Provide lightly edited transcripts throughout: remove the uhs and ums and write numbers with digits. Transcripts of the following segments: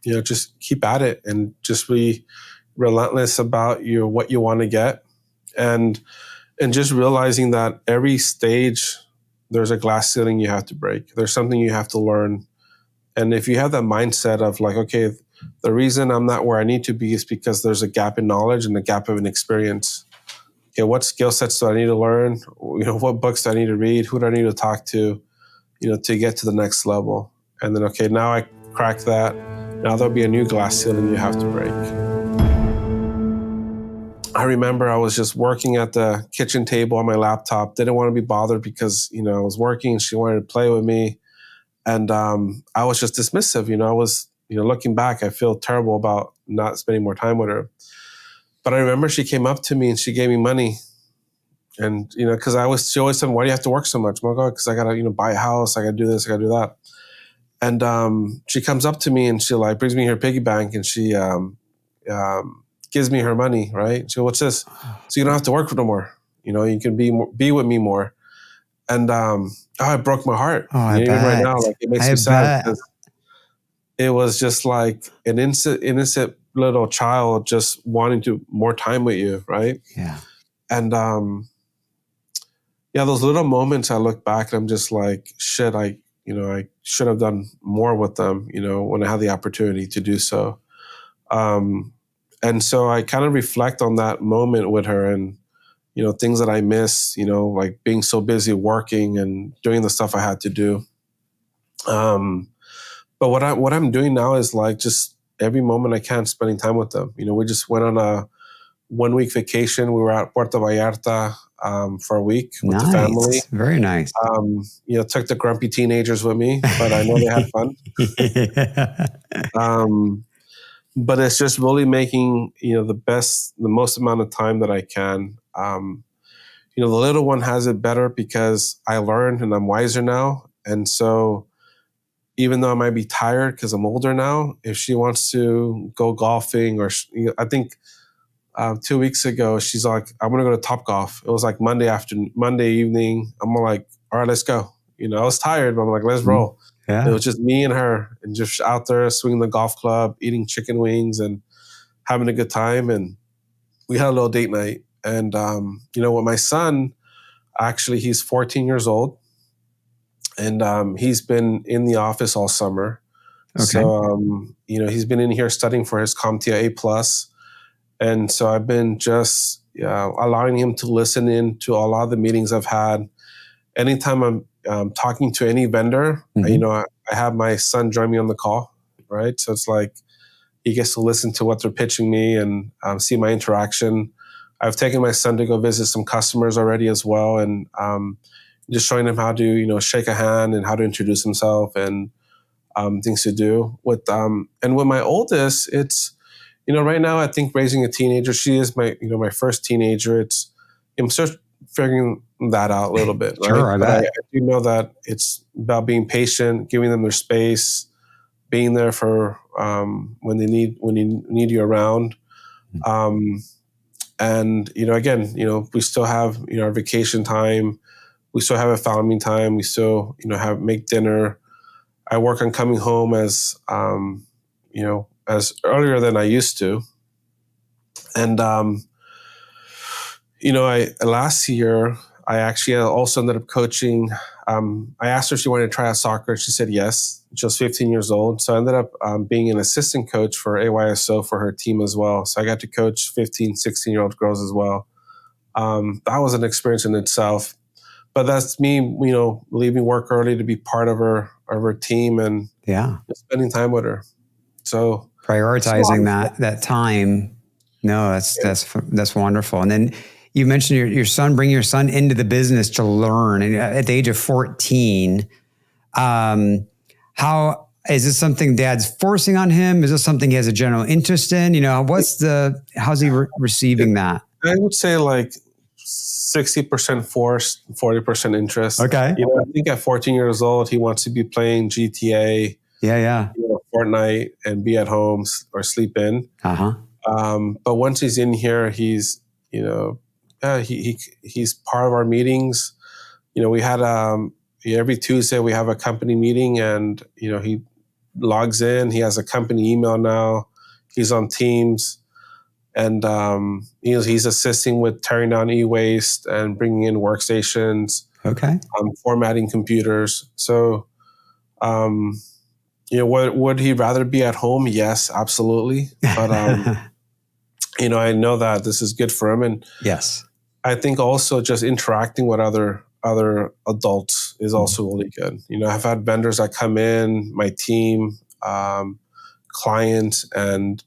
just keep at it and just be relentless about what you want to get. And just realizing that every stage, there's a glass ceiling you have to break. There's something you have to learn. And if you have that mindset of like, okay, the reason I'm not where I need to be is because there's a gap in knowledge and a gap of an experience. Okay, what skill sets do I need to learn? What books do I need to read? Who do I need to talk to, to get to the next level? And then, okay, now I cracked that. Now there'll be a new glass ceiling you have to break. I remember I was just working at the kitchen table on my laptop. Didn't want to be bothered because, I was working. She wanted to play with me. And I was just dismissive. I was, looking back, I feel terrible about not spending more time with her. But I remember she came up to me and she gave me money. And, because she always said, why do you have to work so much? I'm like, oh, because I got to, buy a house. I got to do this, I got to do that. And she comes up to me and she brings me her piggy bank and she gives me her money, right? She goes, what's this? So you don't have to work for no more. You can be with me more. And it broke my heart. Oh, even right now, it makes me sad because it was just like an innocent little child just wanting to more time with you, right? Yeah. And those little moments I look back and I'm just like, shit, I should have done more with them, when I had the opportunity to do so. And so I kind of reflect on that moment with her and, things that I miss, like being so busy working and doing the stuff I had to do. But what I'm doing now is like just every moment I can spending time with them. We just went on a 1-week vacation. We were at Puerto Vallarta for a week with the family. Very nice. Took the grumpy teenagers with me, but I know they had fun. But it's just really making, the most amount of time that I can. The little one has it better because I learned and I'm wiser now. And so even though I might be tired because I'm older now, if she wants to go golfing or, I think 2 weeks ago, she's like, I'm going to go to Topgolf. It was like Monday evening. I'm like, all right, let's go. I was tired, but I'm like, let's roll. Yeah. It was just me and her and just out there swinging the golf club, eating chicken wings and having a good time. And we had a little date night. And, with my son, actually, he's 14 years old. And he's been in the office all summer. Okay. So, he's been in here studying for his CompTIA A+. And so I've been just allowing him to listen in to a lot of the meetings I've had. Anytime I'm talking to any vendor, I have my son join me on the call, right? So it's like he gets to listen to what they're pitching me and see my interaction. I've taken my son to go visit some customers already as well, and just showing him how to, shake a hand and how to introduce himself and things to do. With my oldest, it's right now I think raising a teenager, she is my first teenager. I'm still figuring that out a little bit. Sure, right? I bet. I do know that it's about being patient, giving them their space, being there for when they need you around. And again, we still have our vacation time. We still have a family time. We still make dinner. I work on coming home as earlier than I used to. And last year I actually also ended up coaching. I asked her if she wanted to try out soccer. She said yes. She was 15 years old. So I ended up being an assistant coach for AYSO for her team as well. So I got to coach 15, 16-year-old girls as well. That was an experience in itself. But that's me, leaving work early to be part of her team and spending time with her. So prioritizing that time. No, that's wonderful. And then you mentioned your son, bring your son into the business to learn. And at the age of 14, how is this something Dad's forcing on him? Is this something he has a general interest in? How's he receiving that? I would say like 60% forced, 40% interest. Okay. I think at 14 years old, he wants to be playing GTA, Fortnite, and be at home or sleep in. But once he's in here, he's he's part of our meetings. We had every Tuesday we have a company meeting, and he logs in. He has a company email now. He's on Teams, and he's assisting with tearing down e-waste and bringing in workstations, Okay. formatting computers. So, would he rather be at home? Yes, absolutely. But I know that this is good for him, and Yes. I think also just interacting with other adults is also really good. I've had vendors that come in, my team, clients, and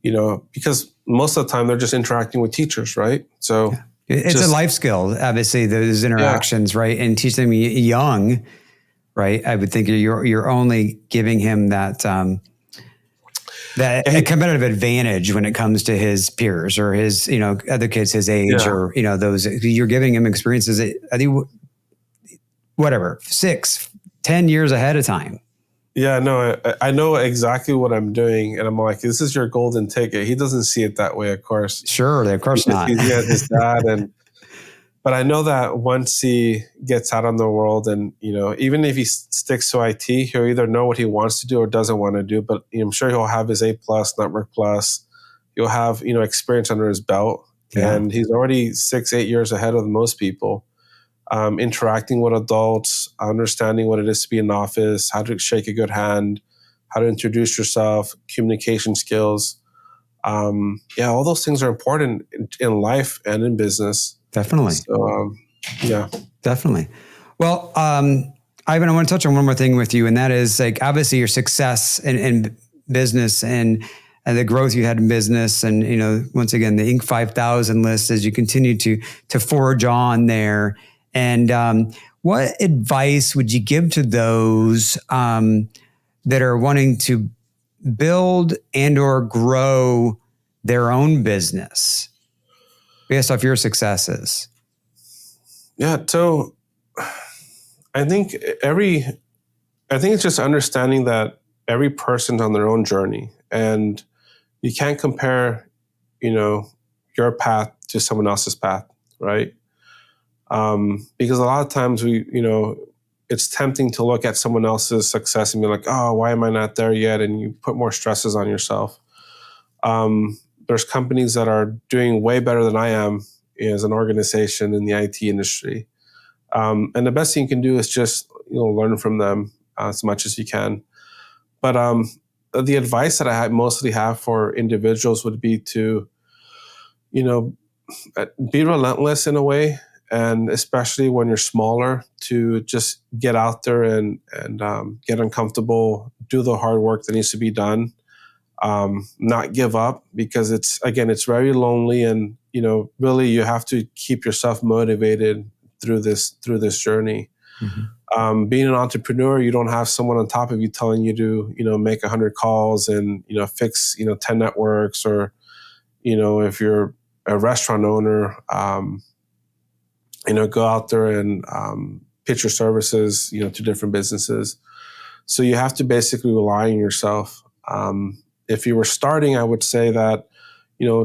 because most of the time they're just interacting with teachers, right? So It's a just life skill, obviously, those yeah, interactions, right? And teach them young, right? I would think you're only giving him that a Hey, competitive advantage when it comes to his peers or his, other kids his age, yeah, or those. You're giving him experiences that, I think, whatever, 6, 10 years ahead of time. yeah. No, I know exactly what I'm doing, and I'm like, this is your golden ticket. He doesn't see it that way, of course, Sure, of course because not. he's his dad, but I know that once he gets out on the world, and even if he sticks to IT, he'll either know what he wants to do or doesn't want to do. But I'm sure he'll have his A plus, Network plus. He'll have experience under his belt, Yeah, and he's already 6, 8 years ahead of most people. Interacting with adults, understanding what it is to be in office, how to shake a good hand, how to introduce yourself, communication skills. All those things are important in life and in business. definitely. So, yeah. Definitely. Well, Ivan, I want to touch on one more thing with you, and that is, like, obviously your success in business and the growth you had in business, and once again the Inc. 5000 list as you continue to forge on there. And what advice would you give to those that are wanting to build and or grow their own business based off your successes? Yeah. So I think it's just understanding that every person's on their own journey, and you can't compare, your path to someone else's path, right? Because a lot of times it's tempting to look at someone else's success and be like, oh, why am I not there yet? And you put more stresses on yourself. There's companies that are doing way better than I am as an organization in the IT industry. And the best thing you can do is just learn from them as much as you can. But the advice that mostly have for individuals would be to you know be relentless in a way, and especially when you're smaller, to just get out there and get uncomfortable, do the hard work that needs to be done, not give up, because it's very lonely, and really you have to keep yourself motivated through this journey. Mhm. Being an entrepreneur, you don't have someone on top of you telling you to make 100 calls and fix 10 networks, or if you're a restaurant owner, go out there and pitch your services to different businesses. So you have to basically rely on yourself. If you were starting, I would say that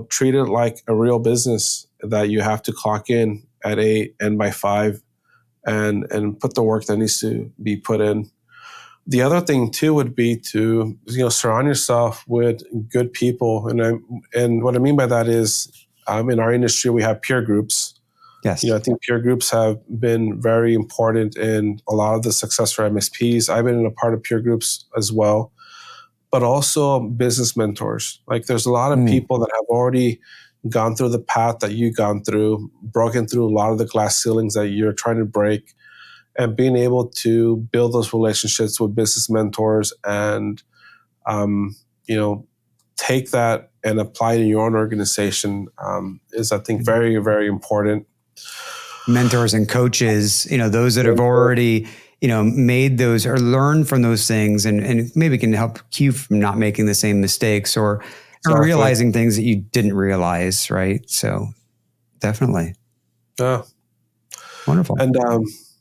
treat it like a real business, that you have to clock in at 8 and by 5, and put the work that needs to be put in. The other thing too would be to surround yourself with good people, and what I mean by that is, in our industry we have peer groups. Yes. I think peer groups have been very important in a lot of the success for MSPs. I've been in a part of peer groups as well, but also business mentors. Like, there's a lot of people that have already gone through the path that you've gone through, broken through a lot of the glass ceilings that you're trying to break, and being able to build those relationships with business mentors, and take that and apply it in your own organization, is, I think, very, very important. Mentors and coaches, those that have already, made those or learned from those things, and maybe can help you from not making the same mistakes, or Exactly. realizing things that you didn't realize. Right. So definitely. Yeah. Wonderful. And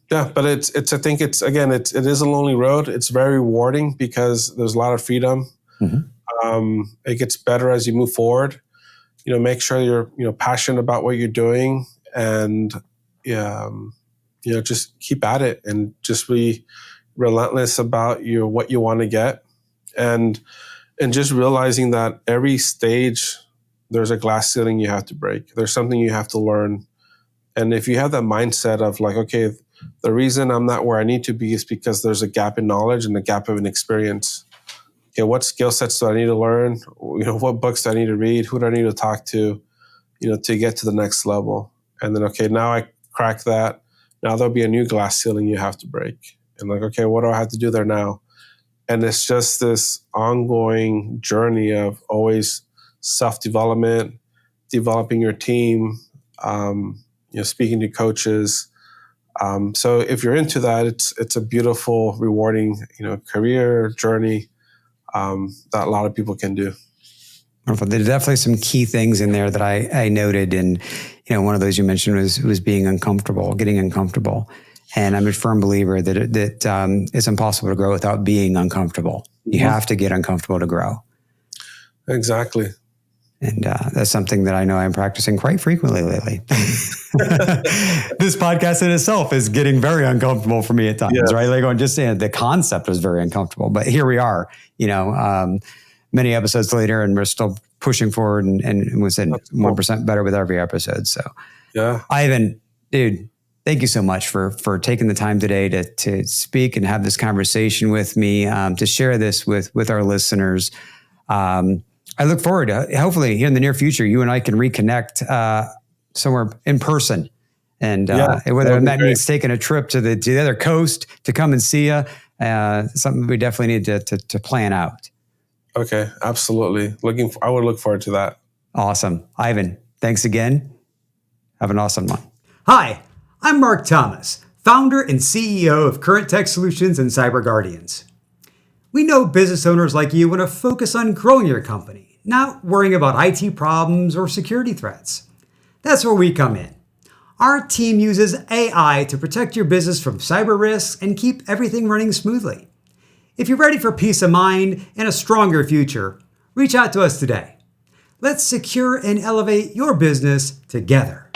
but I think it is a lonely road. It's very rewarding because there's a lot of freedom. Mhm. It gets better as you move forward. Make sure you're passionate about what you're doing, and just keep at it, and just be relentless about what you want to get. and just realizing that every stage there's a glass ceiling you have to break. There's something you have to learn. And if you have that mindset of like, okay, the reason I'm not where I need to be is because there's a gap in knowledge and a gap of an experience. Okay, what skill sets do I need to learn? What books do I need to read? Who do I need to talk to, to get to the next level? And then, okay, now I crack that. Now there'll be a new glass ceiling you have to break. And like, okay, what do I have to do there now? And it's just this ongoing journey of always self-development, developing your team, speaking to coaches. So if you're into that, it's a beautiful, rewarding, career journey that a lot of people can do. Wonderful. There's definitely some key things in there that I noted, and one of those you mentioned was being uncomfortable, getting uncomfortable. And I'm a firm believer that it's impossible to grow without being uncomfortable. You have to get uncomfortable to grow. Exactly. And that's something that I know I'm practicing quite frequently lately. This podcast in itself is getting very uncomfortable for me at times, right? Like I'm just saying the concept was very uncomfortable, but here we are, many episodes later, and we're still pushing forward and we said 1% better with every episode. So Ivan, dude, thank you so much for taking the time today to speak and have this conversation with me, to share this with our listeners. I look forward to hopefully here in the near future, you and I can reconnect somewhere in person, and whether that means taking a trip to the other coast to come and see you, something we definitely need to plan out. Okay, absolutely. I would look forward to that. Awesome, Ivan. Thanks again. Have an awesome one. Hi, I'm Mark Thomas, founder and CEO of Current Tech Solutions and Cyber Guardians. We know business owners like you want to focus on growing your company, not worrying about IT problems or security threats. That's where we come in. Our team uses AI to protect your business from cyber risks and keep everything running smoothly. If you're ready for peace of mind and a stronger future, reach out to us today. Let's secure and elevate your business together.